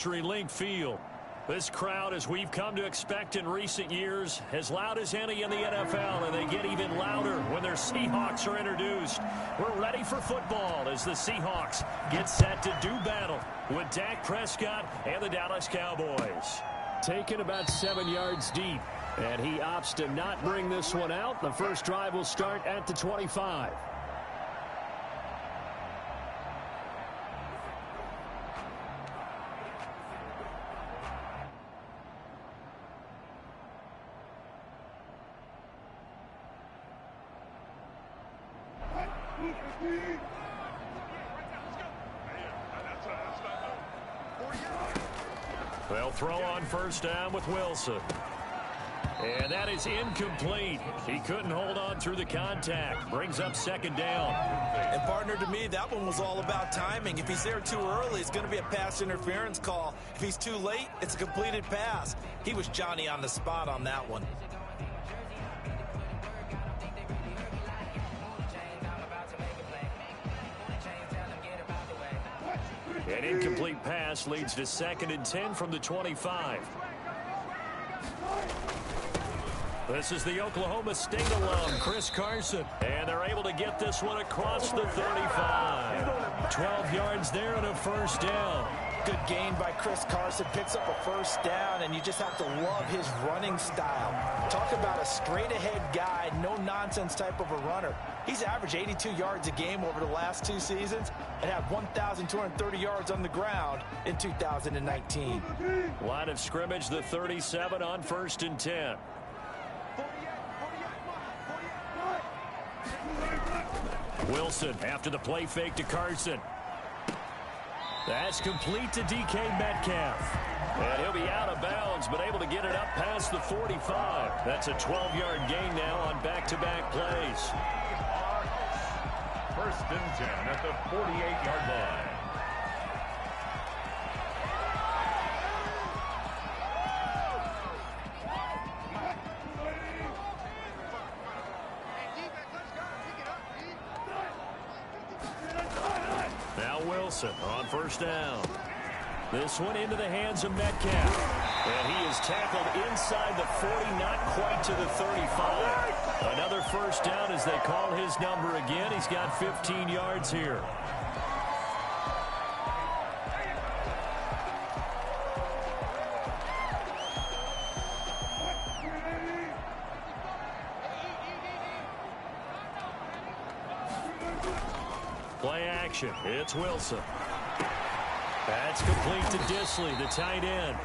Link Field. This crowd, as we've come to expect in recent years, as loud as any in the NFL, and they get even louder when their Seahawks are introduced. We're ready for football as the Seahawks get set to do battle with Dak Prescott and the Dallas Cowboys. Taken about 7 yards deep, and he opts to not bring this one out. The first drive will start at the 25. They'll throw on first down with Wilson. And that is incomplete. He couldn't hold on through the contact. Brings up second down. And, partner, to me, that one was all about timing. If he's there too early, it's going to be a pass interference call. If he's too late, it's a completed pass. He was Johnny on the spot on that one. An incomplete pass leads to 2nd and 10 from the 25. This is the Oklahoma State alum, Chris Carson. And they're able to get this one across the 35. 12 yards there and a first down. Good gain by Chris Carson. Picks up a first down, and you just have to love his running style. Talk about a straight-ahead guy, no-nonsense type of a runner. He's averaged 82 yards a game over the last 2 seasons and had 1,230 yards on the ground in 2019. Line of scrimmage, the 37 on 1st and 10. Wilson after the play fake to Carson. That's complete to DK Metcalf. And he'll be out of bounds, but able to get it up past the 45. That's a 12-yard gain now on back-to-back plays. 1st and 10 at the 48-yard line. Wilson on first down. This one into the hands of Metcalf. And he is tackled inside the 40, not quite to the 35. Another first down as they call his number again. He's got 15 yards here. Play action. It's Wilson. That's complete to Disley, the tight end.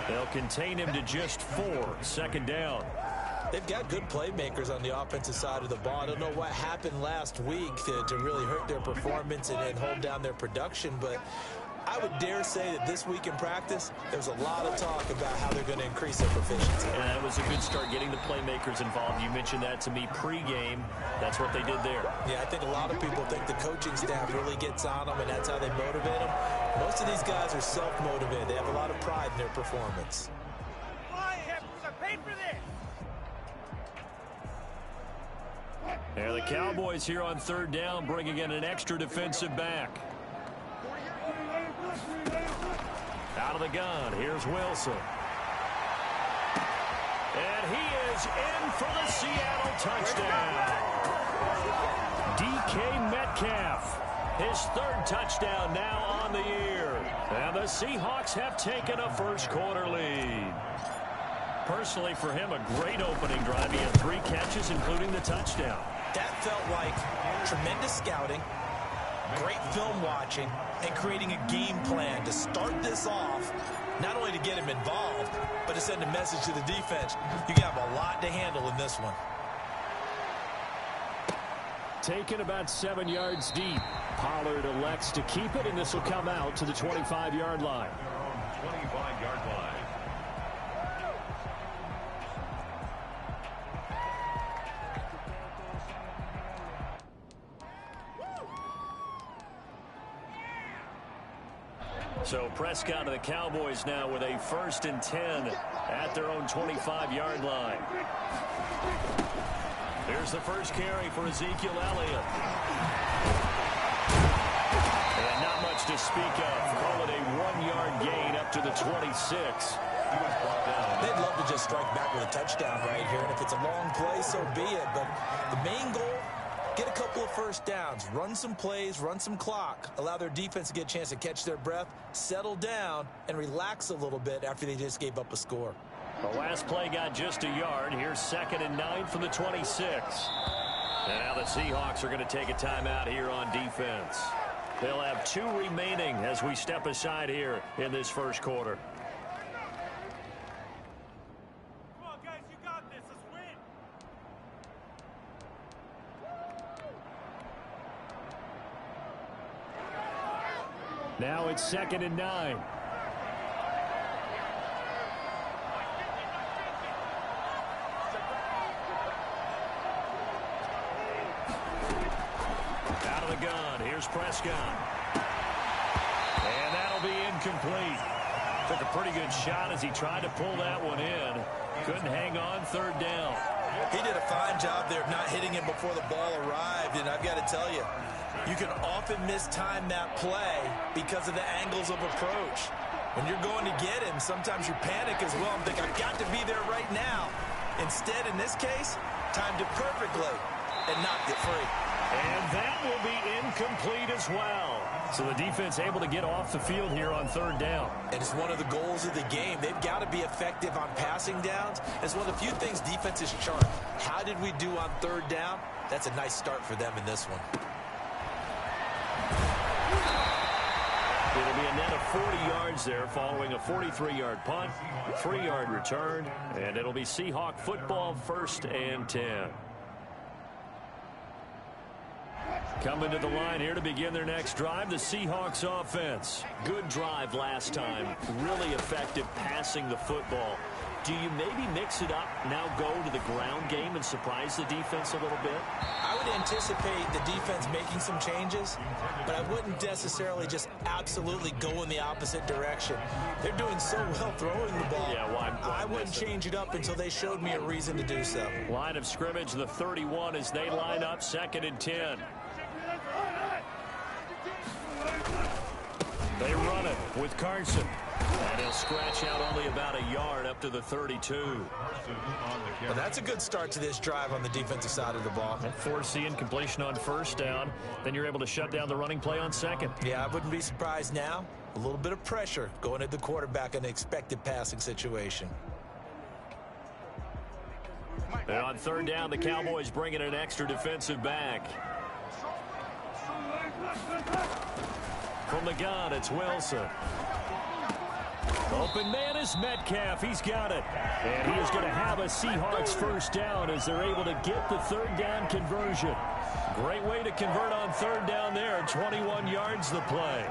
They'll contain him to just 4. 2nd down. They've got good playmakers on the offensive side of the ball. I don't know what happened last week to really hurt their performance and hold down their production, but I would dare say that this week in practice, there's a lot of talk about how they're going to increase their proficiency. And that was a good start getting the playmakers involved. You mentioned that to me pregame. That's what they did there. Yeah, I think a lot of people think the coaching staff really gets on them, and that's how they motivate them. Most of these guys are self-motivated. They have a lot of pride in their performance. And the Cowboys here on 3rd down, bringing in an extra defensive back. Out of the gun, here's Wilson. And he is in for the Seattle touchdown. DK Metcalf, his 3rd touchdown now on the year. And the Seahawks have taken a first-quarter lead. Personally, for him, a great opening drive. He had 3 catches, including the touchdown. That felt like tremendous scouting, great film watching, and creating a game plan to start this off, not only to get him involved, but to send a message to the defense. You have a lot to handle in this one. Taken about 7 yards deep. Pollard elects to keep it, and this will come out to the 25-yard line. 25-yard line. So Prescott and the Cowboys now with a 1st and 10 at their own 25-yard line. Here's the first carry for Ezekiel Elliott. And not much to speak of. Call it a 1-yard gain to the 26. They'd love to just strike back with a touchdown right here, and if it's a long play, so be it. But the main goal, get a couple of first downs, run some plays, run some clock, allow their defense to get a chance to catch their breath, settle down, and relax a little bit after they just gave up a score. The last play got just a yard. Here's 2nd and 9 from the 26. And now the Seahawks are going to take a timeout here on defense. They'll have 2 remaining as we step aside here in this first quarter. Come on, guys, you got this. Let's win. Now it's 2nd and 9. Out of the gun. Here's Prescott. And that'll be incomplete. Took a pretty good shot as he tried to pull that one in. Couldn't hang on 3rd down. He did a fine job there of not hitting him before the ball arrived, and I've got to tell you, you can often mistime that play because of the angles of approach. When you're going to get him, sometimes you panic as well and think, I've got to be there right now. Instead, in this case, timed it perfectly and knocked it free. And that will be incomplete as well. So the defense able to get off the field here on 3rd down. And it's one of the goals of the game. They've got to be effective on passing downs. It's one of the few things defenses chart. How did we do on 3rd down? That's a nice start for them in this one. It'll be a net of 40 yards there following a 43-yard punt, 3-yard return, and it'll be Seahawk football 1st and 10. Coming to the line here to begin their next drive, the Seahawks offense. Good drive last time. Really effective passing the football. Do you maybe mix it up, now go to the ground game and surprise the defense a little bit? I would anticipate the defense making some changes, but I wouldn't necessarily just absolutely go in the opposite direction. They're doing so well throwing the ball. Yeah, why I wouldn't change it up until they showed me a reason to do so. Line of scrimmage, the 31 as they line up 2nd and 10. They run it with Carson. And he'll scratch out only about a yard up to the 32. Well, that's a good start to this drive on the defensive side of the ball. And forcing completion on 1st down. Then you're able to shut down the running play on 2nd. Yeah, I wouldn't be surprised now. A little bit of pressure going at the quarterback in an expected passing situation. And on 3rd down, the Cowboys bring in an extra defensive back. From the gun, it's Wilson. Open man is Metcalf. He's got it. And he is going to have a Seahawks 1st down as they're able to get the 3rd down conversion. Great way to convert on 3rd down there. 21 yards the play.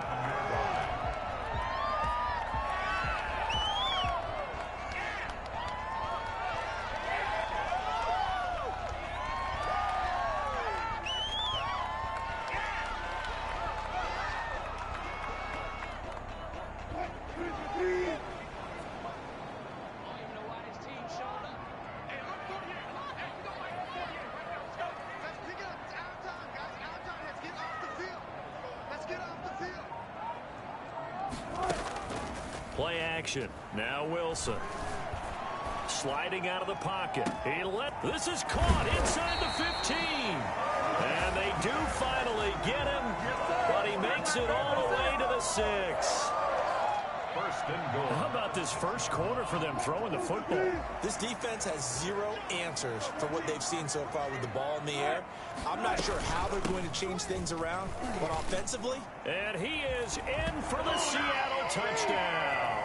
Play action. Now Wilson. Sliding out of the pocket. This is caught inside the 15. And they do finally get him, but he makes it all the way to the 6. 1st and goal. How about this first quarter for them throwing the football? This defense has zero answers for what they've seen so far with the ball in the air. I'm not sure how they're going to change things around, but offensively. And he is in for the Seattle touchdown.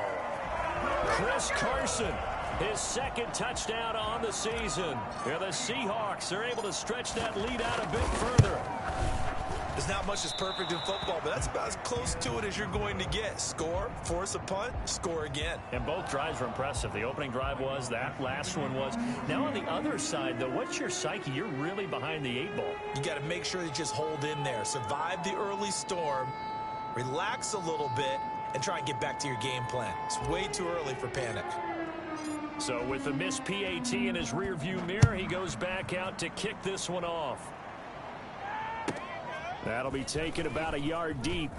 Chris Carson, his 2nd touchdown on the season. And the Seahawks are able to stretch that lead out a bit further. There's not much that's perfect in football, but that's about as close to it as you're going to get. Score, force a punt, score again. And both drives were impressive. The opening drive was, that last one was. Now on the other side, though, what's your psyche? You're really behind the 8 ball. You got to make sure you just hold in there. Survive the early storm, relax a little bit, and try and get back to your game plan. It's way too early for panic. So with the missed PAT in his rearview mirror, he goes back out to kick this one off. That'll be taken about a yard deep.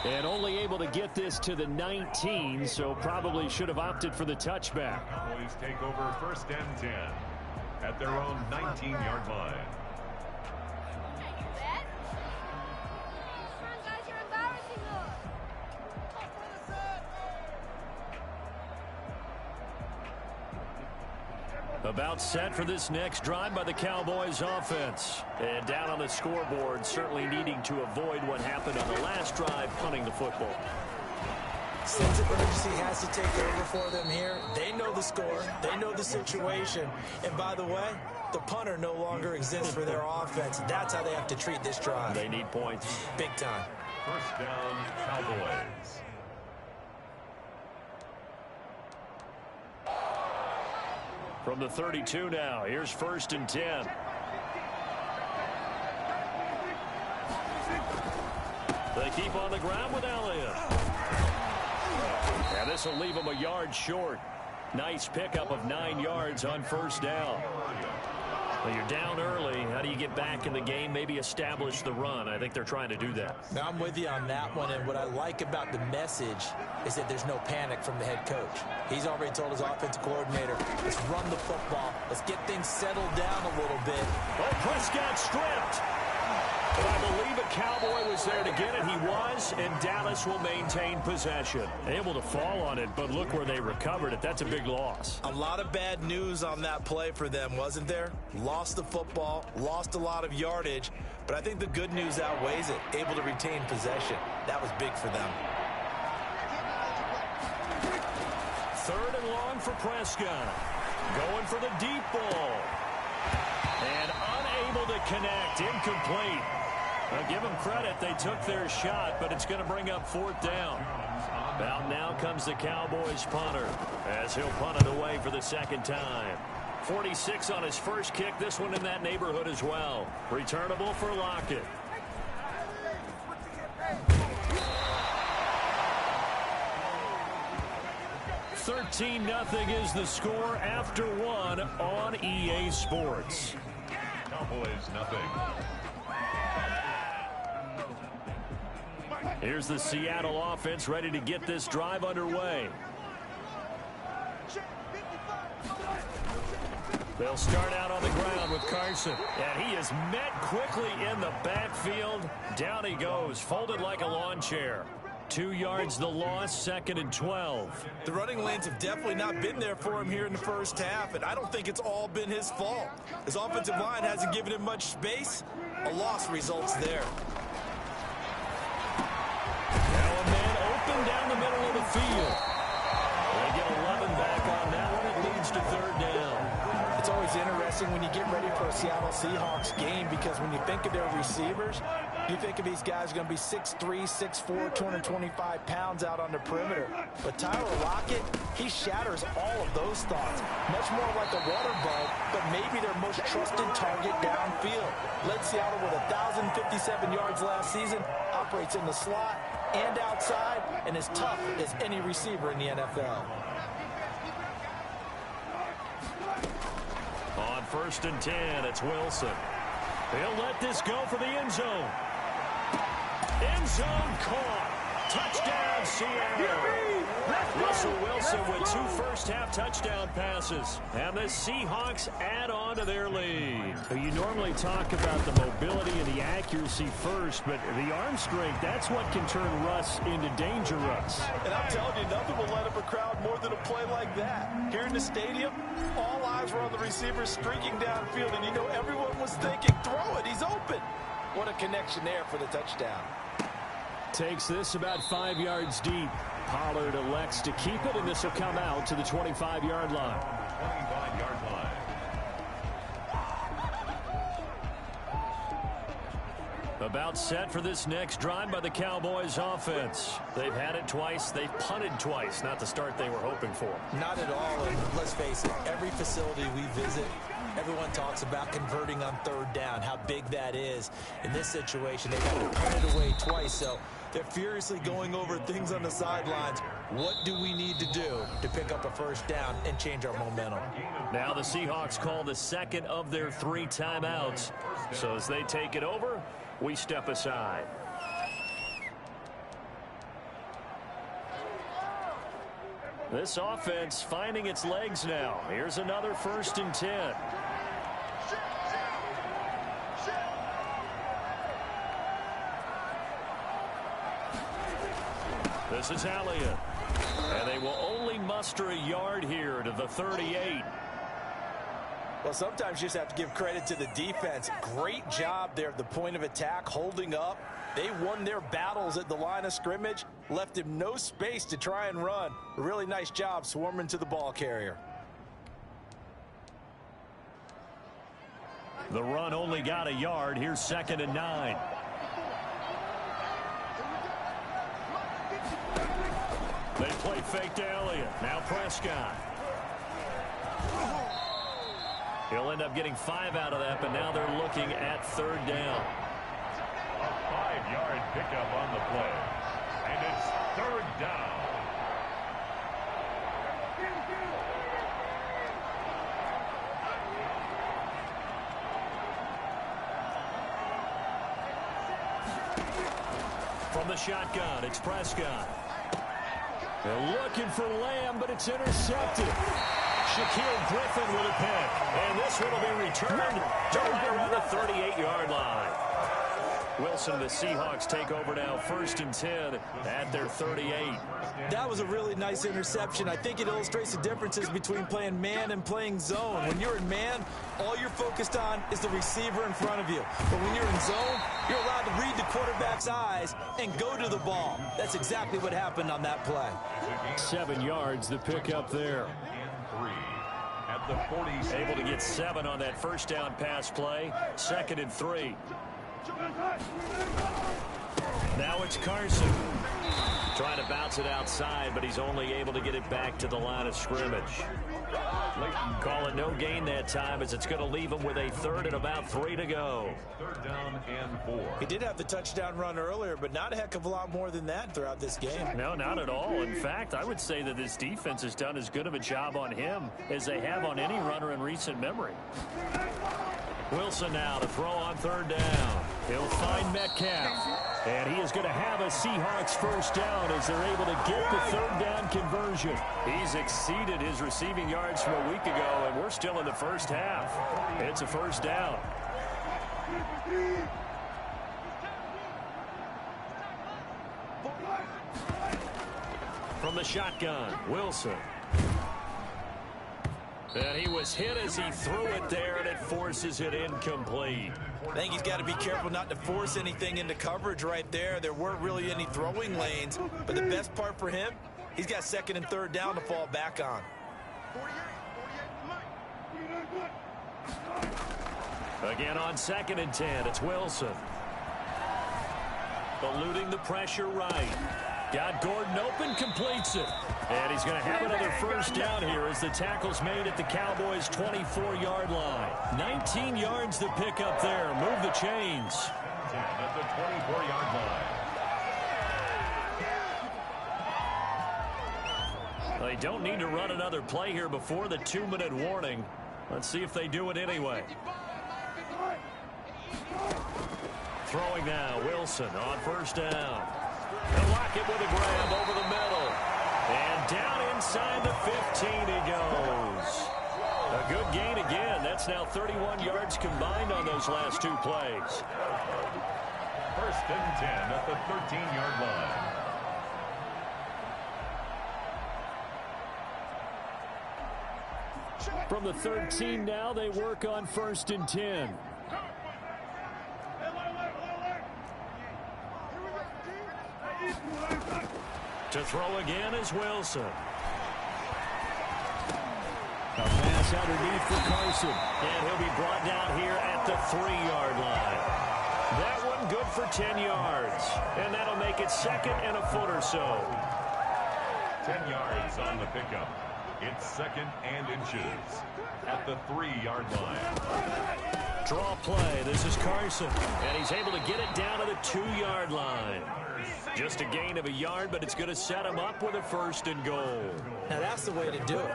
And only able to get this to the 19, so probably should have opted for the touchback. Cowboys take over 1st and 10 at their own 19-yard line. About set for this next drive by the Cowboys offense. And down on the scoreboard, certainly needing to avoid what happened on the last drive, punting the football. Sense of urgency has to take over for them here. They know the score. They know the situation. And by the way, the punter no longer exists for their offense. That's how they have to treat this drive. They need points. Big time. 1st down, Cowboys. From the 32 now, here's 1st and 10. They keep on the ground with Elliott. And this will leave them a yard short. Nice pickup of 9 yards on 1st down. Well, you're down early. How do you get back in the game? Maybe establish the run. I think they're trying to do that. Now, I'm with you on that one, and what I like about the message is that there's no panic from the head coach. He's already told his offensive coordinator, let's run the football. Let's get things settled down a little bit. Oh, Prescott stripped. But I believe a Cowboy was there to get it. He was, and Dallas will maintain possession. Able to fall on it, but look where they recovered it. That's a big loss. A lot of bad news on that play for them, wasn't there? Lost the football, lost a lot of yardage, but I think the good news outweighs it. Able to retain possession. That was big for them. 3rd and long for Prescott. Going for the deep ball. And unable to connect. Incomplete. Well, give them credit. They took their shot, but it's going to bring up 4th down. Out now comes the Cowboys punter as he'll punt it away for the 2nd time. 46 on his first kick. This one in that neighborhood as well. Returnable for Lockett. $13-0 is the score after 1 on EA Sports. Cowboys nothing. Here's the Seattle offense ready to get this drive underway. They'll start out on the ground with Carson. And he is met quickly in the backfield. Down he goes, folded like a lawn chair. 2 yards the loss, 2nd and 12. The running lanes have definitely not been there for him here in the first half, and I don't think it's all been his fault. His offensive line hasn't given him much space. A loss results there. Now a man open down the middle of the field. They get 11 back on that one. It leads to 3rd down. It's always interesting when you get ready for a Seattle Seahawks game because when you think of their receivers, you think of these guys going to be 6'3", 6'4", 225 pounds out on the perimeter. But Tyler Lockett, he shatters all of those thoughts. Much more like a water bug, but maybe their most trusted target downfield. Led Seattle with 1,057 yards last season, operates in the slot and outside, and as tough as any receiver in the NFL. On 1st and 10, it's Wilson. He'll let this go for the end zone. End zone caught. Touchdown, Seattle. Russell Wilson with 2 first-half touchdown passes. And the Seahawks add on to their lead. You normally talk about the mobility and the accuracy first, but the arm strength, that's what can turn Russ into danger Russ. And I'm telling you, nothing will light up a crowd more than a play like that. Here in the stadium, all eyes were on the receiver streaking downfield, and you know everyone was thinking, throw it, he's open. What a connection there for the touchdown. Takes this about 5 yards deep. Pollard elects to keep it, and this will come out to the 25-yard line. 25-yard line. About set for this next drive by the Cowboys offense. They've had it twice. They've punted twice. Not the start they were hoping for. Not at all, and let's face it, every facility we visit, everyone talks about converting on 3rd down, how big that is. In this situation, they've had to punt it away twice, so they're furiously going over things on the sidelines. What do we need to do to pick up a 1st down and change our momentum? Now the Seahawks call the 2nd of their 3 timeouts. So as they take it over, we step aside. This offense finding its legs now. Here's another 1st and 10. This is Elliott. And they will only muster a yard here to the 38. Well, sometimes you just have to give credit to the defense. Great job there at the point of attack, holding up. They won their battles at the line of scrimmage, left him no space to try and run. A really nice job swarming to the ball carrier. The run only got a yard. Here's 2nd and 9. They play fake to Elliott. Now Prescott. He'll end up getting 5 out of that, but now they're looking at 3rd down. A 5-yard pickup on the play. And it's 3rd down. From the shotgun, it's Prescott. They're looking for Lamb, but it's intercepted. Shaquille Griffin with a pick. And this one will be returned to right around the 38-yard line. Wilson and the Seahawks take over now, 1st and 10 at their 38. That was a really nice interception. I think it illustrates the differences between playing man and playing zone. When you're in man, all you're focused on is the receiver in front of you. But when you're in zone, you're allowed to read the quarterback's eyes and go to the ball. That's exactly what happened on that play. 7 yards, the pickup there. At the 40. Able to get 7 on that 1st down pass play. 2nd and 3. Now it's Carson. Trying to bounce it outside, but he's only able to get it back to the line of scrimmage. Call it no gain that time, as it's going to leave him with a 3rd and about 3 to go. 3rd down and 4. He did have the touchdown run earlier, but not a heck of a lot more than that throughout this game. No, not at all. In fact, I would say that this defense has done as good of a job on him as they have on any runner in recent memory. Wilson now to throw on 3rd down. He'll find Metcalf. And he is going to have a Seahawks 1st down as they're able to get the 3rd down conversion. He's exceeded his receiving yards from a week ago, and we're still in the 1st half. It's a 1st down. From the shotgun, Wilson. And he was hit as he threw it there, and it forces it incomplete. I think he's got to be careful not to force anything into coverage right there. There weren't really any throwing lanes, but the best part for him, he's got 2nd and 3rd down to fall back on. Again on 2nd and 10, it's Wilson. Eluding the pressure right. Got Gordon open, completes it. And he's going to have another 1st down here as the tackle's made at the Cowboys' 24-yard line. 19 yards to pick up there. Move the chains. 10 at the 24-yard line. They don't need to run another play here before the 2-minute warning. Let's see if they do it anyway. Throwing now, Wilson on 1st down. They'll lock it with a grab over the middle. And down inside the 15 he goes. A good gain again. That's now 31 yards combined on those last 2 plays. 1st and 10 at the 13-yard line. From the 13 now, they work on 1st and 10. To throw again is Wilson. A pass underneath for Carson. And he'll be brought down here at the 3-yard line. That one good for 10 yards. And that'll make it 2nd and a foot or so. 10 yards on the pickup. It's 2nd and inches at the 3-yard line. Draw play. This is Carson. And he's able to get it down to the 2-yard line. Just a gain of a yard, but it's going to set him up with a 1st and goal. Now that's the way to do it.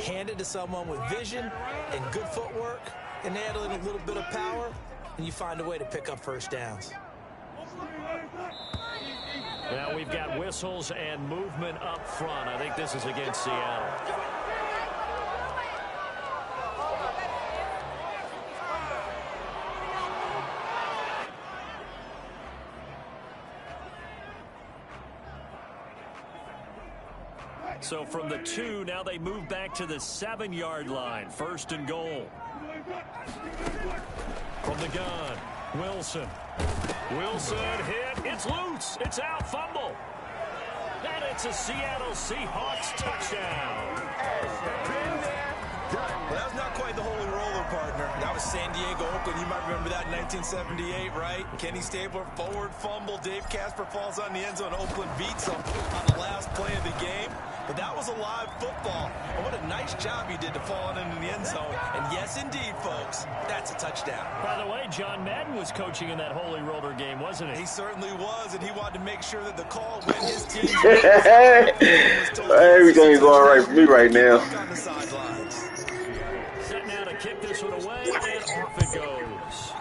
Hand it to someone with vision and good footwork, and add in a little bit of power, and you find a way to pick up 1st downs. Now we've got whistles and movement up front. I think this is against Seattle. So from the 2, now they move back to the 7-yard line. First and goal. From the gun, Wilson. Wilson hit. It's loose. It's out. Fumble. And it's a Seattle Seahawks touchdown. Well, that was not quite the holy roller, partner. That was San Diego, Oakland. You might remember that in 1978, right? Kenny Stabler, forward fumble. Dave Casper falls on the end zone. Oakland beats him on the last play of the game. But that was a live football. And what a nice job he did to fall into the end zone. And yes, indeed, folks, that's a touchdown. By the way, John Madden was coaching in that holy roller game, wasn't he? He certainly was, and he wanted to make sure that the call when his team everything's all right for me right now. On the sidelines. Set now to kick this one away, and off it goes.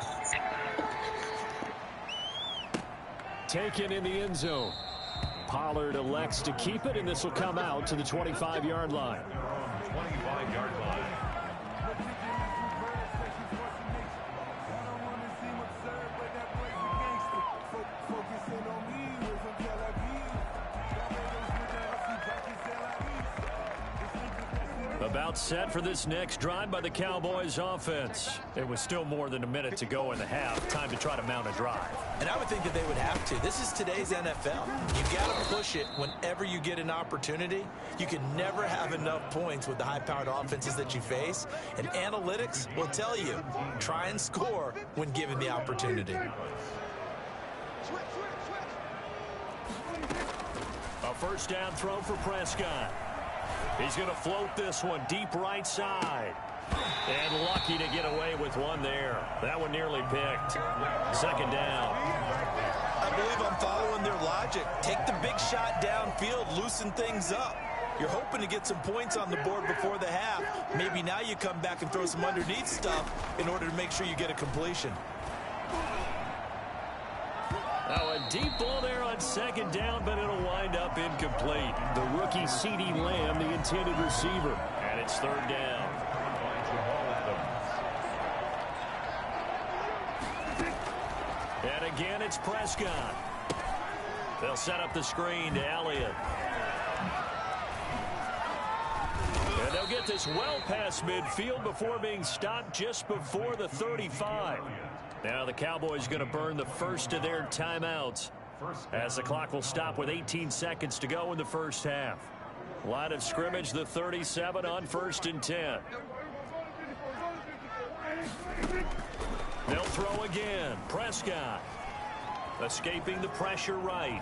Taken in the end zone. Pollard elects to keep it, and this will come out to the 25-yard line. 25-yard line. About set for this next drive by the Cowboys offense. It was still more than a minute to go in the half. Time to try to mount a drive. And I would think that they would have to. This is today's NFL. You got to push it whenever you get an opportunity. You can never have enough points with the high-powered offenses that you face. And analytics will tell you, try and score when given the opportunity. A first down throw for Prescott. He's going to float this one deep right side. And lucky to get away with one there. That one nearly picked. Second down. I believe I'm following their logic. Take the big shot downfield, loosen things up. You're hoping to get some points on the board before the half. Maybe now you come back and throw some underneath stuff in order to make sure you get a completion. Now a deep ball there on second down, but it'll wind up incomplete. The rookie CeeDee Lamb, the intended receiver. And it's third down. And again, it's Prescott. They'll set up the screen to Elliott. And they'll get this well past midfield before being stopped just before the 35. Now the Cowboys going to burn the first of their timeouts as the clock will stop with 18 seconds to go in the first half. Line of scrimmage, the 37 on 1st and 10. They'll throw again. Prescott escaping the pressure right.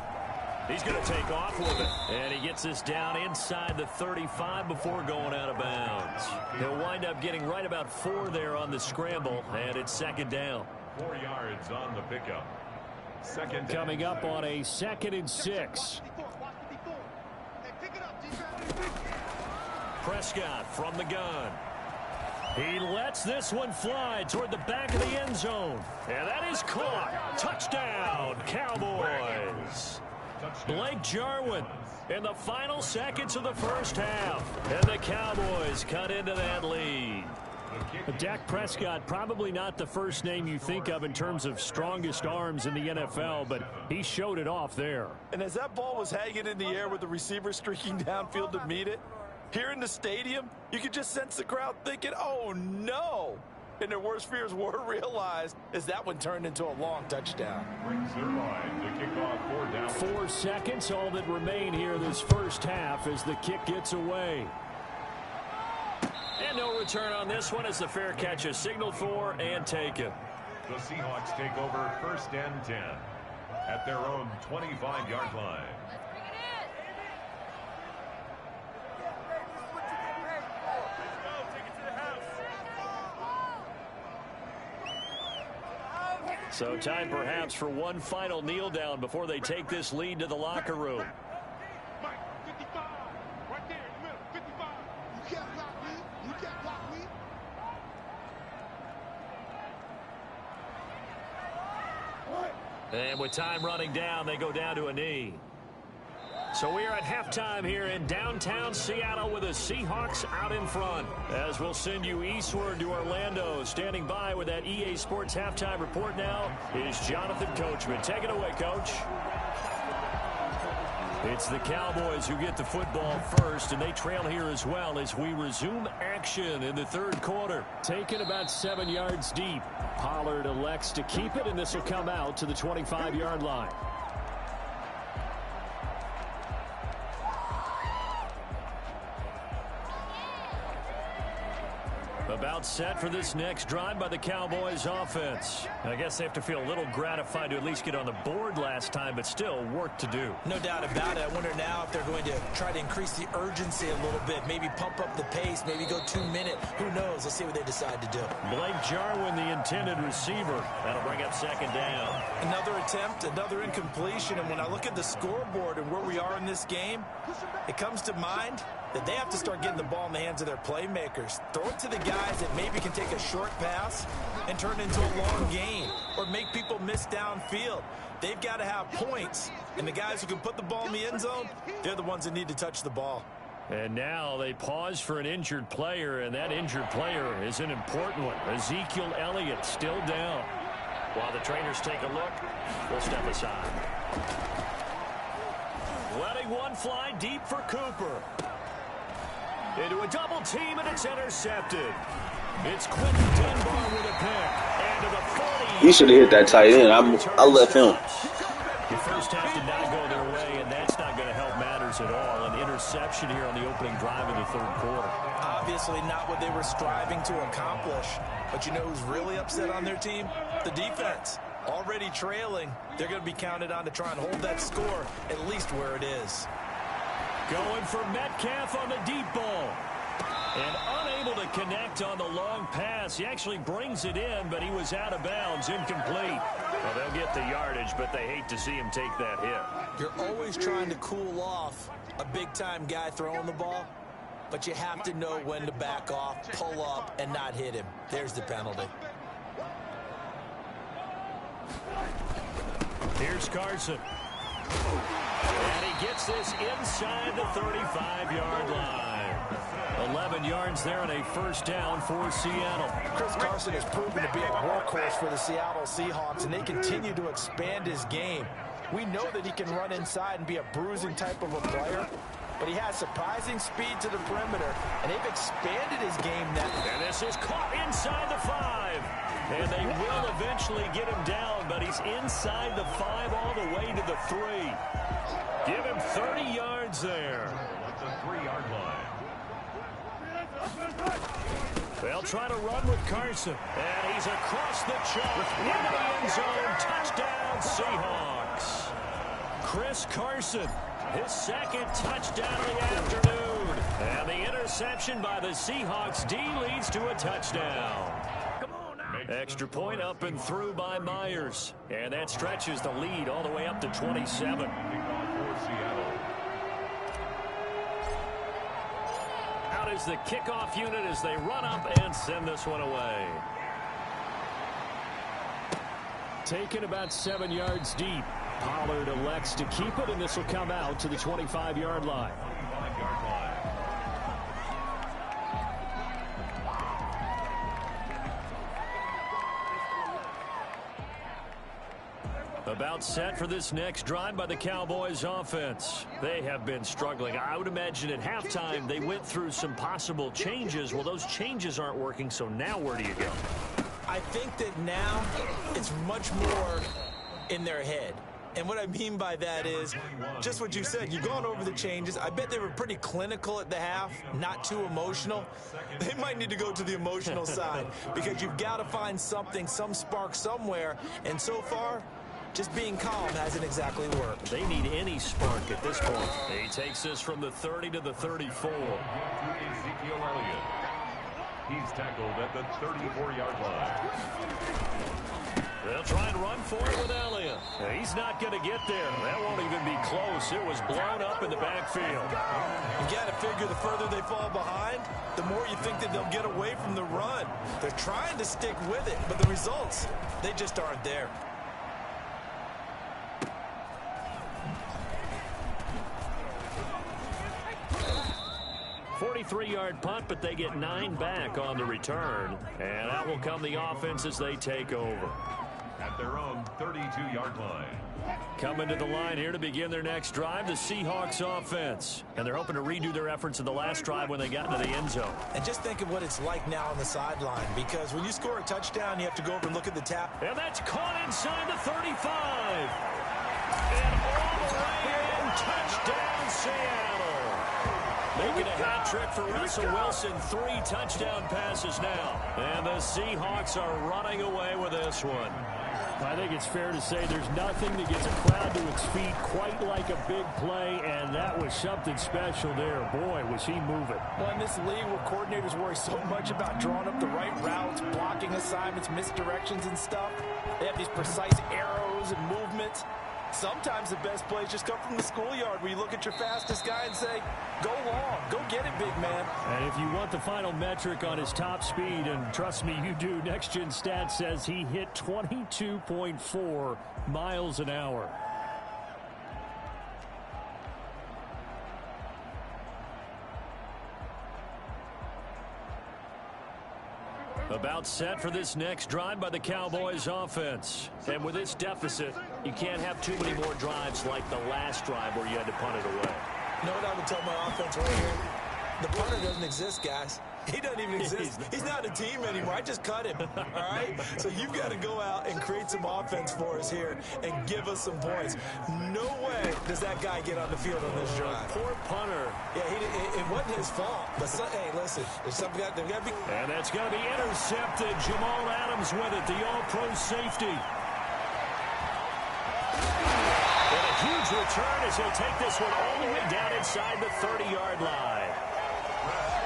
He's going to take off with it. And he gets this down inside the 35 before going out of bounds. He'll wind up getting right about 4 there on the scramble, and it's second down. 4 yards on the pickup. Second down. Coming up on a 2nd and 6. Prescott from the gun. He lets this one fly toward the back of the end zone. And that is caught. Touchdown, Cowboys. Blake Jarwin in the final seconds of the first half. And the Cowboys cut into that lead. Dak Prescott, probably not the first name you think of in terms of strongest arms in the NFL, but he showed it off there. And as that ball was hanging in the air with the receiver streaking downfield to meet it, here in the stadium, you could just sense the crowd thinking, oh, no. And their worst fears were realized as that one turned into a long touchdown. Brings their line to kick off 4 down. 4 seconds, all that remain here this first half as the kick gets away. And no return on this one as the fair catch is signaled for and taken. The Seahawks take over 1st and 10 at their own 25-yard line. So time perhaps for one final kneel down before they take this lead to the locker room. And with time running down, they go down to a knee. So we are at halftime here in downtown Seattle with the Seahawks out in front. As we'll send you eastward to Orlando. Standing by with that EA Sports halftime report now is Jonathan Coachman. Take it away, Coach. It's the Cowboys who get the football first, and they trail here as well as we resume action in the third quarter. Taken about 7 yards deep. Pollard elects to keep it, and this will come out to the 25-yard line. About set for this next drive by the Cowboys offense. I guess they have to feel a little gratified to at least get on the board last time, but still work to do. No doubt about it. I wonder now if they're going to try to increase the urgency a little bit, maybe pump up the pace, maybe go 2 minute. Who knows? Let's see what they decide to do. Blake Jarwin, the intended receiver. That'll bring up second down. Another attempt, another incompletion, and when I look at the scoreboard and where we are in this game, it comes to mind that they have to start getting the ball in the hands of their playmakers. Throw it to the guys that maybe can take a short pass and turn it into a long gain or make people miss downfield. They've got to have points, and the guys who can put the ball in the end zone, they're the ones that need to touch the ball. And now they pause for an injured player, and that injured player is an important one. Ezekiel Elliott still down. While the trainers take a look, we'll step aside. Letting one fly deep for Cooper. Into a double team, and it's intercepted. It's Quentin Dunbar with a pick. And to the 40. He should have hit that tight end. I left him. The first half did not go their way, and that's not going to help matters at all. An interception here on the opening drive of the third quarter. Obviously not what they were striving to accomplish. But you know who's really upset on their team? The defense. Already trailing. They're going to be counted on to try and hold that score at least where it is. Going for Metcalf on the deep ball. And unable to connect on the long pass. He actually brings it in, but he was out of bounds, incomplete. Well, they'll get the yardage, but they hate to see him take that hit. You're always trying to cool off a big-time guy throwing the ball, but you have to know when to back off, pull up, and not hit him. There's the penalty. Here's Carson. And he gets this inside the 35-yard line. 11 yards there and a first down for Seattle. Chris Carson has proven to be a workhorse for the Seattle Seahawks, and they continue to expand his game. We know that he can run inside and be a bruising type of a player, but he has surprising speed to the perimeter, and they've expanded his game now. And this is caught inside the 5. And they will eventually get him down, but he's inside the 5 all the way to the 3. Give him 30 yards there. At the 3-yard line. They'll try to run with Carson. And he's across the chalk into the end zone. Touchdown, Seahawks. Chris Carson, his second touchdown of the afternoon. And the interception by the Seahawks D leads to a touchdown. Extra point up and through by Myers. And that stretches the lead all the way up to 27. Out is the kickoff unit as they run up and send this one away. Taken about 7 yards deep. Pollard elects to keep it, and this will come out to the 25-yard line. About set for this next drive by the Cowboys offense. They have been struggling. I would imagine at halftime they went through some possible changes. Well, those changes aren't working, so now where do you go? I think that now it's much more in their head. And what I mean by that is just what you said. You've gone over the changes. I bet they were pretty clinical at the half, not too emotional. They might need to go to the emotional side because you've got to find something, some spark somewhere. And so far, just being calm hasn't exactly worked. They need any spark at this point. He takes this from the 30 to the 34. Ezekiel Elliott. He's tackled at the 34-yard line. They'll try and run for it with Elliott. He's not going to get there. That won't even be close. It was blown up in the backfield. You got to figure the further they fall behind, the more you think that they'll get away from the run. They're trying to stick with it, but the results, they just aren't there. 23-yard punt, but they get 9 back on the return. And that will come the offense as they take over. At their own 32-yard line. Coming to the line here to begin their next drive, the Seahawks offense. And they're hoping to redo their efforts in the last drive when they got into the end zone. And just think of what it's like now on the sideline, because when you score a touchdown, you have to go over and look at the tap. And that's caught inside the 35. And all the way in, touchdown Seattle. Making a hat trick for Russell Wilson. 3 touchdown passes now. And the Seahawks are running away with this one. I think it's fair to say there's nothing that gets a crowd to its feet quite like a big play, and that was something special there. Boy, was he moving. Well, in this league where coordinators worry so much about drawing up the right routes, blocking assignments, misdirections and stuff, they have these precise arrows and movements. Sometimes the best plays just come from the schoolyard where you look at your fastest guy and say, go long, go get it, big man. And if you want the final metric on his top speed, and trust me, you do, Next Gen Stats says he hit 22.4 miles an hour. About set for this next drive by the Cowboys offense. And with this deficit, you can't have too many more drives like the last drive where you had to punt it away. You know what I would tell my offense right here? The punter doesn't exist, guys. He doesn't even exist. He's not a team anymore. I just cut him, all right? So you've got to go out and create some offense for us here and give us some points. No way does that guy get on the field on this drive. Poor punter. Yeah, it wasn't his fault. But, hey, listen, there's something got to be. And that's going to be intercepted. Jamal Adams with it, the all-pro safety. And a huge return as he'll take this one all the way down inside the 30-yard line.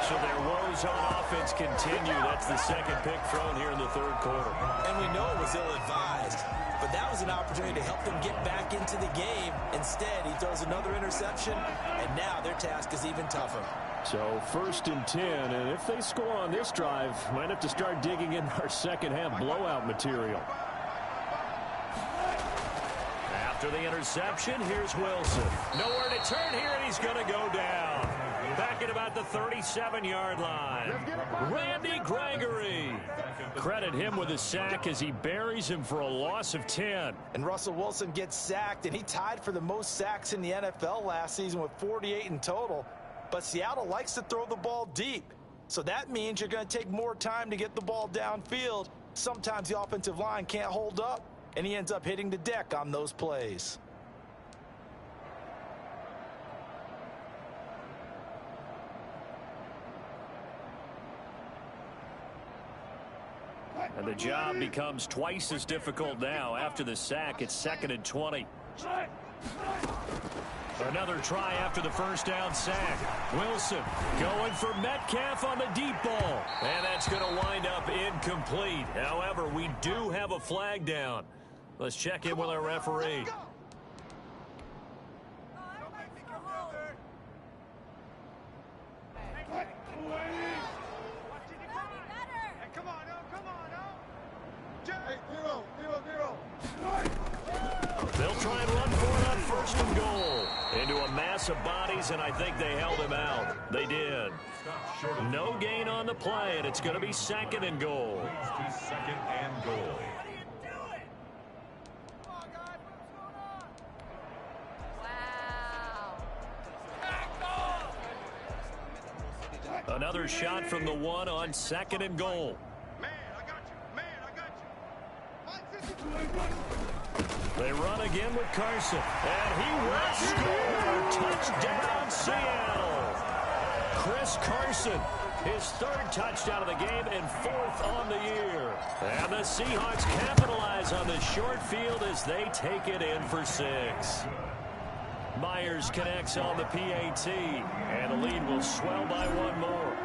So their woes on offense continue. That's the second pick thrown here in the third quarter. And we know it was ill-advised, but that was an opportunity to help them get back into the game. Instead, he throws another interception, and now their task is even tougher. So 1st and 10, and if they score on this drive, might have to start digging in our second half blowout material. After the interception, here's Wilson. Nowhere to turn here, and he's going to go down. Back at about the 37-yard line. Randy Gregory. Credit him with a sack as he buries him for a loss of 10. And Russell Wilson gets sacked, and he tied for the most sacks in the NFL last season with 48 in total. But Seattle likes to throw the ball deep. So that means you're going to take more time to get the ball downfield. Sometimes the offensive line can't hold up, and he ends up hitting the deck on those plays. And the job becomes twice as difficult now. After the sack, it's 2nd and 20. Another try after the first down sack. Wilson going for Metcalf on the deep ball. And that's going to wind up incomplete. However, we do have a flag down. Let's check in with our referee. They'll try and run for it on 1st and goal. Into a mass of bodies, and I think they held him out. They did. No gain on the play, and it's going to be 2nd and goal. To 2nd and goal. Another shot from the 1 on 2nd and goal. They run again with Carson, and he will score. Touchdown, Seattle. Chris Carson, his 3rd touchdown of the game and 4th on the year. And the Seahawks capitalize on the short field as they take it in for 6. Myers connects on the PAT, and the lead will swell by 1 more.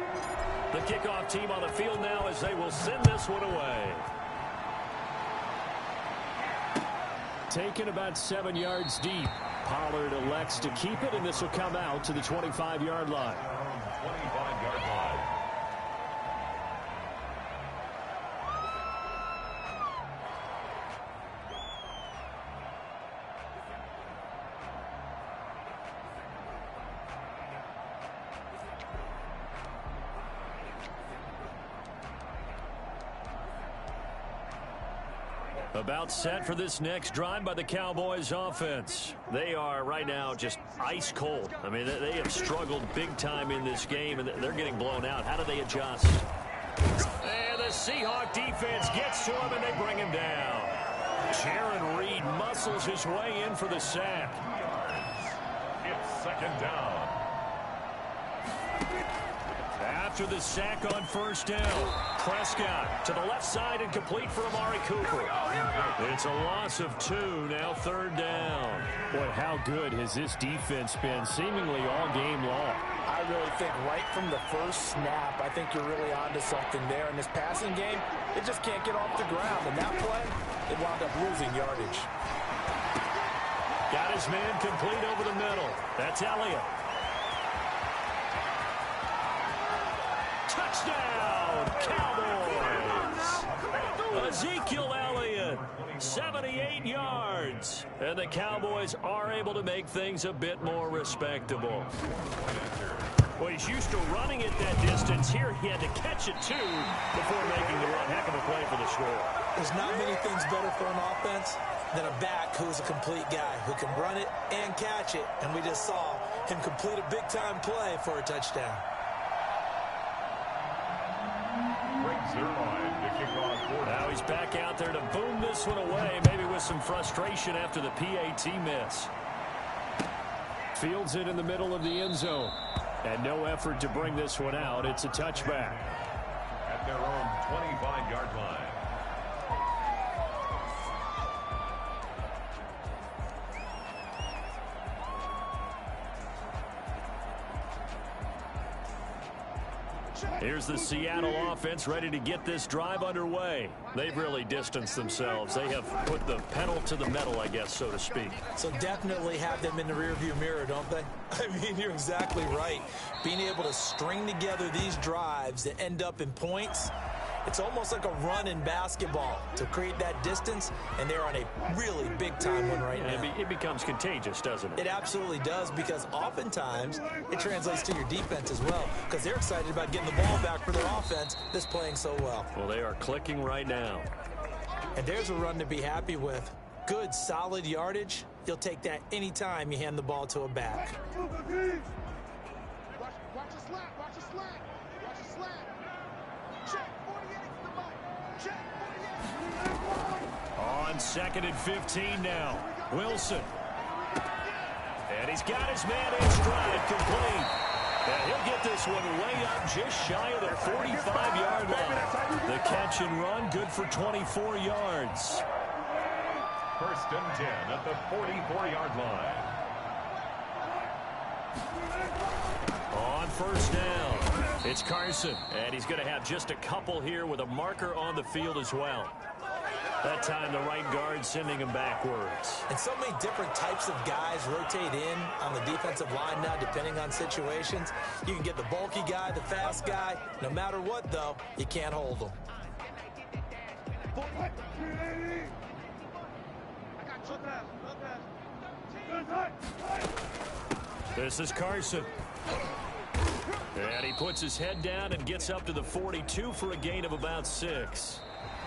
The kickoff team on the field now as they will send this one away. Taken about 7 yards deep. Pollard elects to keep it, and this will come out to the 25-yard line. 25-yard line. About set for this next drive by the Cowboys offense. They are right now just ice cold. I mean, they have struggled big time in this game, and they're getting blown out. How do they adjust? And the Seahawk defense gets to him, and they bring him down. Jaron Reed muscles his way in for the sack. It's second down. After the sack on first down, Prescott to the left side and complete for Amari Cooper. It's a loss of 2, now third down. Boy, how good has this defense been seemingly all game long? I really think right from the first snap, I think you're really onto something there. In this passing game, it just can't get off the ground. And that play, it wound up losing yardage. Got his man complete over the middle. That's Elliott. Touchdown, Cowboys! Ezekiel Elliott, 78 yards. And the Cowboys are able to make things a bit more respectable. Well, he's used to running it that distance. Here he had to catch it, too, before making the run. Heck of a play for the score. There's not many things better for an offense than a back who is a complete guy, who can run it and catch it. And we just saw him complete a big-time play for a touchdown. Now he's back out there to boom this one away, maybe with some frustration after the PAT miss. Fields it in the middle of the end zone. And no effort to bring this one out. It's a touchback. At their own 25-yard line. Here's the Seattle offense ready to get this drive underway. They've really distanced themselves. They have put the pedal to the metal, I guess, so to speak. So definitely have them in the rearview mirror, don't they? I mean, you're exactly right. Being able to string together these drives that end up in points, it's almost like a run in basketball to create that distance, and they're on a really big-time one right now. It becomes contagious, doesn't it? It absolutely does, because oftentimes it translates to your defense as well, because they're excited about getting the ball back for their offense that's playing so well. Well, they are clicking right now. And there's a run to be happy with. Good, solid yardage. You'll take that anytime you hand the ball to a back. Watch the slap, watch the slap, watch the slap. Check 48 to the ball. Check 48. On 2nd and 15 now. Wilson. And he's got his man in stride, complete. And he'll get this one way up just shy of the 45-yard line. The catch and run, good for 24 yards. 1st and 10 at the 44-yard line. On first down, it's Carson. And he's going to have just a couple here with a marker on the field as well. That time the right guard sending him backwards. And so many different types of guys rotate in on the defensive line now, depending on situations. You can get the bulky guy, the fast guy. No matter what, though, you can't hold them. This is Carson. And he puts his head down and gets up to the 42 for a gain of about 6.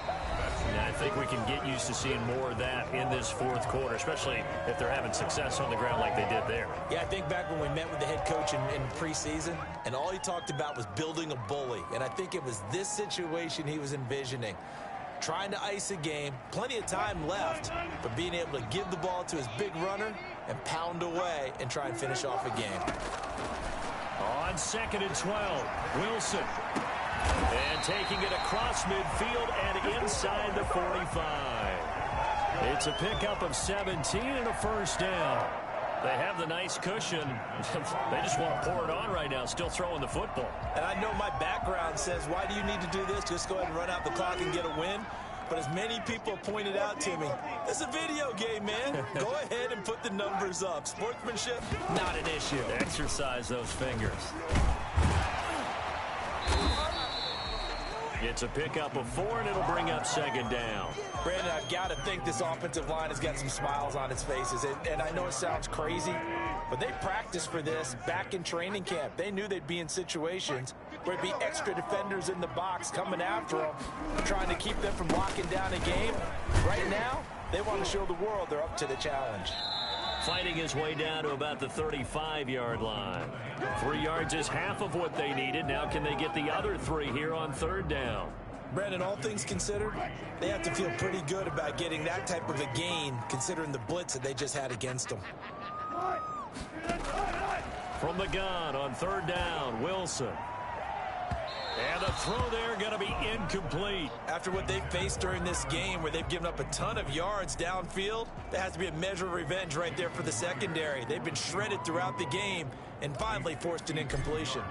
And I think we can get used to seeing more of that in this 4th quarter, especially if they're having success on the ground like they did there. Yeah, I think back when we met with the head coach in preseason, and all he talked about was building a bully. And I think it was this situation he was envisioning. Trying to ice a game, plenty of time left, but being able to give the ball to his big runner and pound away and try and finish off a game. On 2nd and 12, Wilson. And taking it across midfield and inside the 45. It's a pickup of 17 and a first down. They have the nice cushion. They just want to pour it on right now, still throwing the football. And I know my background says, why do you need to do this? Just go ahead and run out the clock and get a win. But as many people pointed out to me, this is a video game, man. Go ahead and put the numbers up. Sportsmanship, not an issue. Exercise those fingers. It's a pickup of 4, and it'll bring up second down. Brandon, I've got to think this offensive line has got some smiles on its faces. And I know it sounds crazy, but they practiced for this back in training camp. They knew they'd be in situations where there'd be extra defenders in the box coming after them, trying to keep them from locking down a game. Right now, they want to show the world they're up to the challenge. Fighting his way down to about the 35-yard line. 3 yards is half of what they needed. Now can they get the other 3 here on third down? Brandon, all things considered, they have to feel pretty good about getting that type of a gain, considering the blitz that they just had against them. From the gun on third down, Wilson. And the throw there going to be incomplete. After what they've faced during this game, where they've given up a ton of yards downfield, there has to be a measure of revenge right there for the secondary. They've been shredded throughout the game and finally forced an incompletion.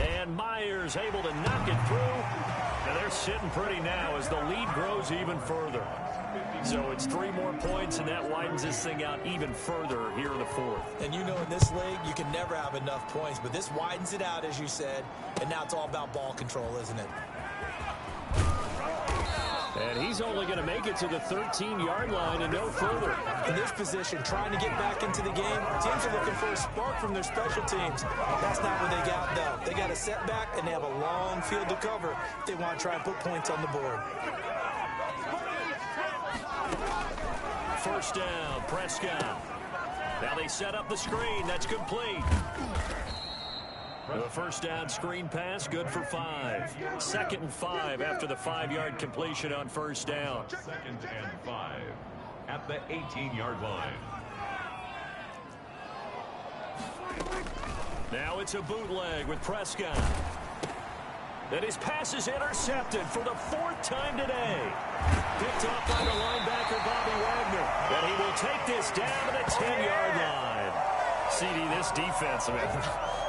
And Myers able to knock it through. And they're sitting pretty now as the lead grows even further. So it's 3 more points, and that widens this thing out even further here in the 4th. And you know, in this league, you can never have enough points, but this widens it out, as you said, and now it's all about ball control, isn't it? And he's only going to make it to the 13-yard line and no further. In this position, trying to get back into the game, teams are looking for a spark from their special teams. That's not what they got, though. They got a setback, and they have a long field to cover if they want to try and put points on the board. First down, Prescott. Now they set up the screen. That's complete. The first down screen pass, good for 5. 2nd and 5 after the 5-yard completion on first down. 2nd and 5 at the 18-yard line. Now it's a bootleg with Prescott. And his pass is intercepted for the 4th time today. Picked off by the linebacker, Bobby Wagner. And he will take this down to the 10-yard line. CD, this defense, I mean,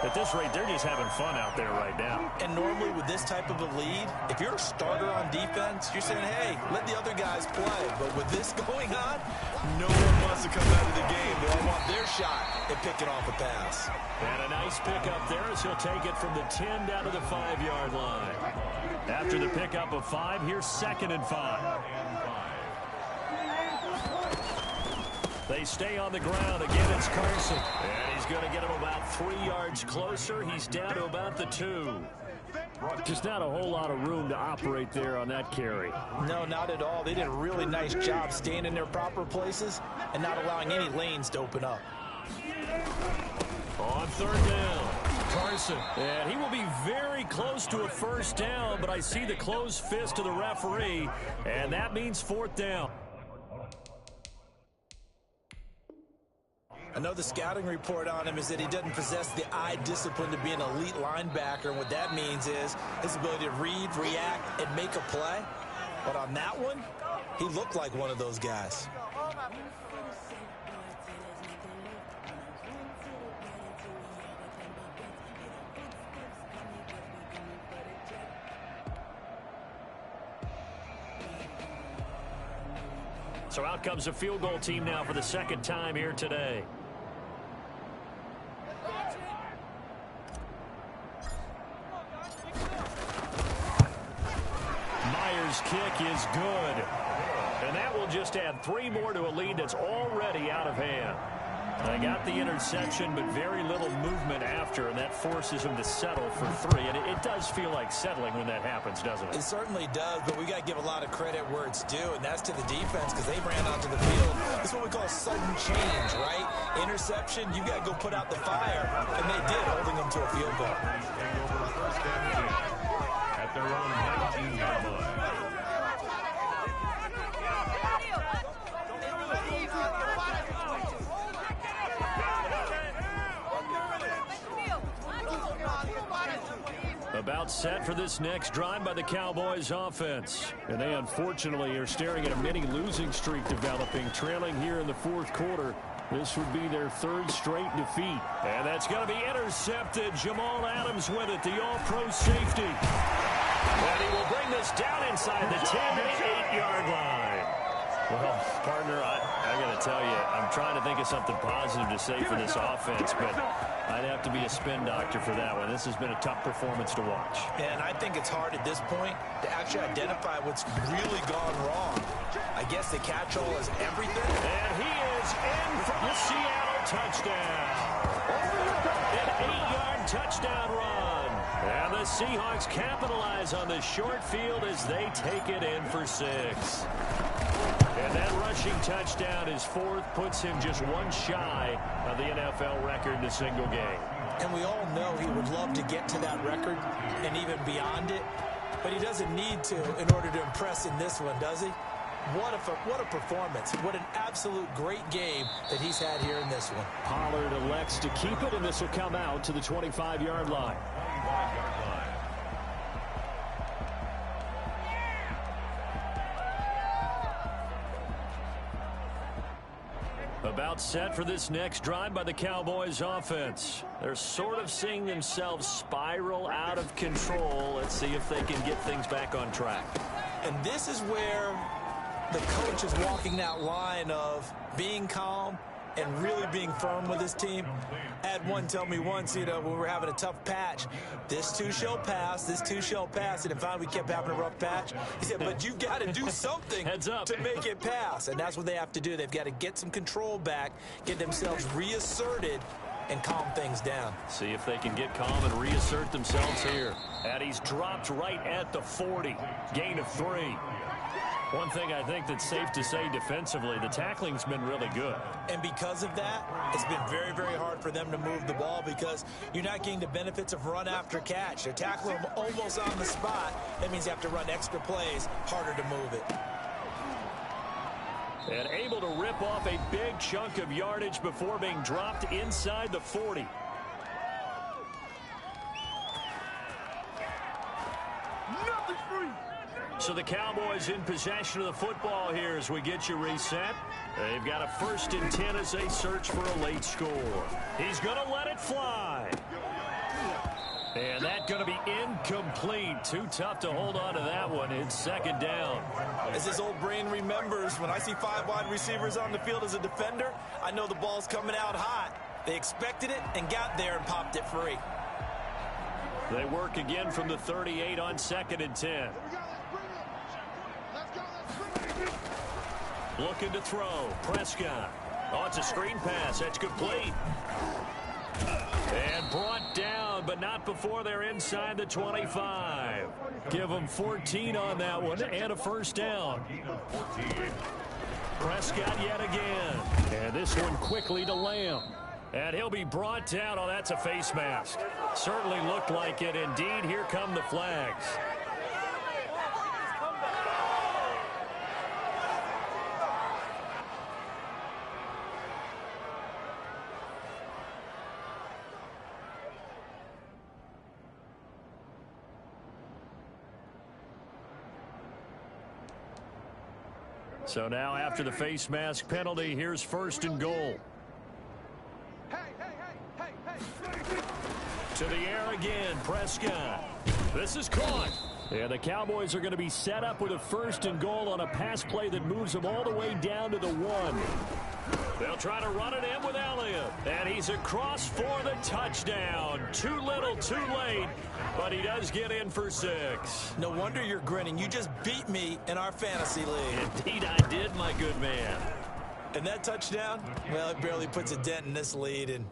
at this rate, they're just having fun out there right now. And normally with this type of a lead, if you're a starter on defense, you're saying, hey, let the other guys play. But with this going on, no one wants to come out of the game. They all want their shot at picking off a pass. And a nice pickup there as he'll take it from the 10 down to the 5-yard line. After the pickup of 5, here's 2nd and 5. They stay on the ground. Again, it's Carson. And he's going to get him about 3 yards closer. He's down to about the 2. Just not a whole lot of room to operate there on that carry. No, not at all. They did a really nice job staying in their proper places and not allowing any lanes to open up. On third down, Carson. And he will be very close to a first down, but I see the closed fist of the referee, and that means 4th down. I know the scouting report on him is that he doesn't possess the eye discipline to be an elite linebacker, and what that means is his ability to read, react, and make a play. But on that one, he looked like one of those guys. So out comes a field goal team now for the 2nd time here today. Myers' kick is good. And that will just add 3 more to a lead that's already out of hand. They got the interception, but very little movement after, and that forces him to settle for 3. And it does feel like settling when that happens, doesn't it? It certainly does, but we got to give a lot of credit where it's due, and that's to the defense because they ran onto the field. This is what we call sudden change, right? Interception, you got to go put out the fire, and they did, holding them to a field goal. Take over first down and 10 at their own 19-yard line. About set for this next drive by the Cowboys offense. And they unfortunately are staring at a mini losing streak developing, trailing here in the 4th quarter. This would be their 3rd straight defeat. And that's going to be intercepted. Jamal Adams with it, the all-pro safety. And he will bring this down inside the 10 to the 8-yard line. Well, partner, I got to tell you, I'm trying to think of something positive to say for this offense, but I'd have to be a spin doctor for that one. This has been a tough performance to watch. And I think it's hard at this point to actually identify what's really gone wrong. I guess the catch-all is everything. And he is in for the Seattle touchdown. An 8-yard touchdown run. And the Seahawks capitalize on the short field as they take it in for 6. And that rushing touchdown, his 4th, puts him just one shy of the NFL record in a single game. And we all know he would love to get to that record and even beyond it, but he doesn't need to in order to impress in this one, does he? What a performance. What an absolute great game that he's had here in this one. Pollard elects to keep it, and this will come out to the 25-yard line. About set for this next drive by the Cowboys offense. They're sort of seeing themselves spiral out of control. Let's see if they can get things back on track. And this is where the coach is walking that line of being calm and really being firm with his team. I had one tell me once, when we were having a tough patch, this too shall pass, this too shall pass. And if finally we kept having a rough patch, he said, but you've got to do something Heads up. to make it pass. And that's what they have to do. They've got to get some control back, get themselves reasserted, and calm things down. See if they can get calm and reassert themselves here. And he's dropped right at the 40. Gain of 3. One thing I think that's safe to say defensively, the tackling's been really good. And because of that, it's been very, very hard for them to move the ball because you're not getting the benefits of run after catch. They're tackling them almost on the spot. That means you have to run extra plays, harder to move it. And able to rip off a big chunk of yardage before being dropped inside the 40. So the Cowboys in possession of the football here as we get you reset. They've got a 1st and 10 as they search for a late score. He's going to let it fly. And that's going to be incomplete. Too tough to hold on to that one. It's 2nd down. As his old brain remembers, when I see 5 wide receivers on the field as a defender, I know the ball's coming out hot. They expected it and got there and popped it free. They work again from the 38 on 2nd and 10. Looking to throw. Prescott. Oh, it's a screen pass. That's complete. And brought down, but not before they're inside the 25. Give them 14 on that one and a 1st down. Prescott yet again. And this one quickly to Lamb. And he'll be brought down. Oh, that's a face mask. Certainly looked like it. Indeed, here come the flags. So now after the face mask penalty, here's 1st and goal. To the air again, Prescott. This is caught. And the Cowboys are going to be set up with a 1st and goal on a pass play that moves them all the way down to the 1. They'll try to run it in with Elliott. And he's across for the touchdown. Too little, too late. But he does get in for 6. No wonder you're grinning. You just beat me in our fantasy league. Indeed I did, my good man. And that touchdown, well, it barely puts a dent in this lead. And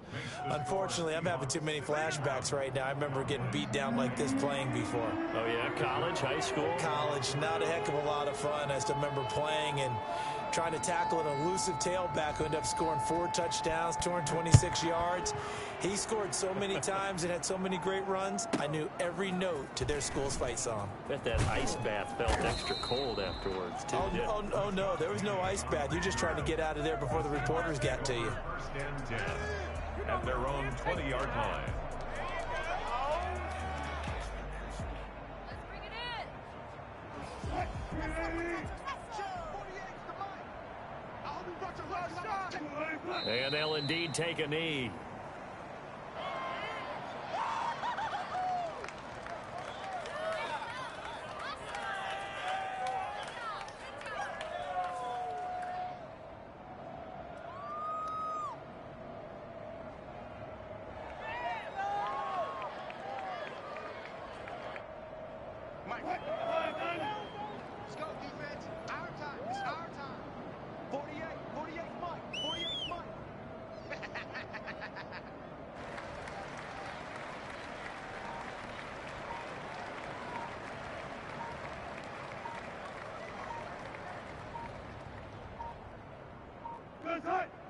unfortunately, I'm having too many flashbacks right now. I remember getting beat down like this playing before. Oh, yeah? College, high school? College, not a heck of a lot of fun. I still remember playing and trying to tackle an elusive tailback who ended up scoring 4 touchdowns, 226 yards. He scored so many times and had so many great runs, I knew every note to their school's fight song. Bet that ice bath felt extra cold afterwards, too. Oh, no, there was no ice bath. You're just trying to get out of there before the reporters got to you. 1st and 10 at their own 20-yard line. And they'll indeed take a knee.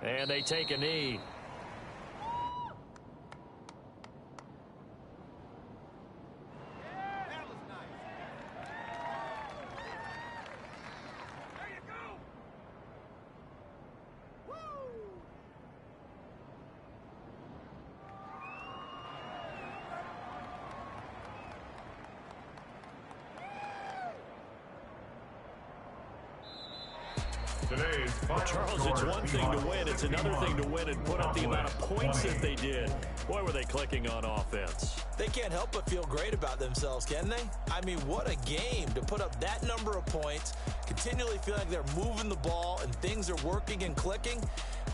And they take a knee. That was nice. There you go. Woo! Today's final Charles, score, it's one thing to Seahawks win. It's another 61, thing to win and put up the amount of points that they did. 20. Boy, were they clicking on offense. They can't help but feel great about themselves, can they? I mean, what a game to put up that number of points, continually feel like they're moving the ball and things are working and clicking.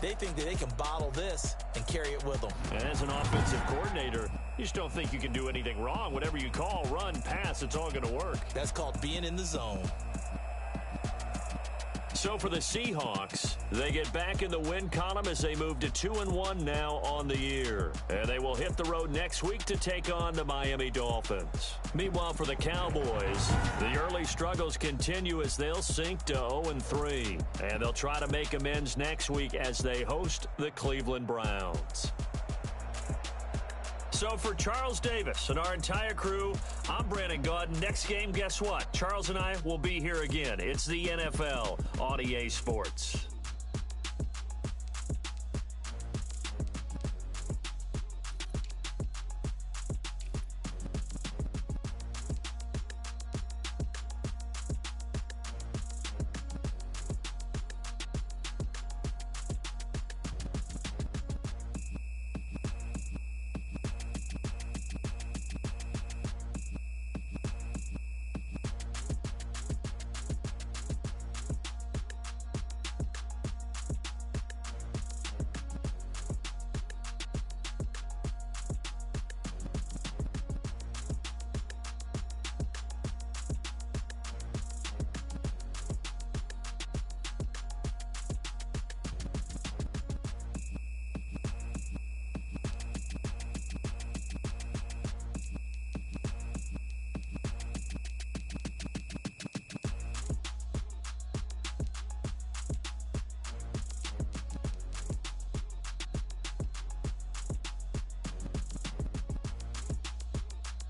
They think that they can bottle this and carry it with them. And as an offensive coordinator, you just don't think you can do anything wrong. Whatever you call, run, pass, it's all going to work. That's called being in the zone. So for the Seahawks, they get back in the win column as they move to 2-1 now on the year. And they will hit the road next week to take on the Miami Dolphins. Meanwhile, for the Cowboys, the early struggles continue as they'll sink to 0-3. And they'll try to make amends next week as they host the Cleveland Browns. So for Charles Davis and our entire crew, I'm Brandon Gaudin. Next game, guess what? Charles and I will be here again. It's the NFL on EA Sports.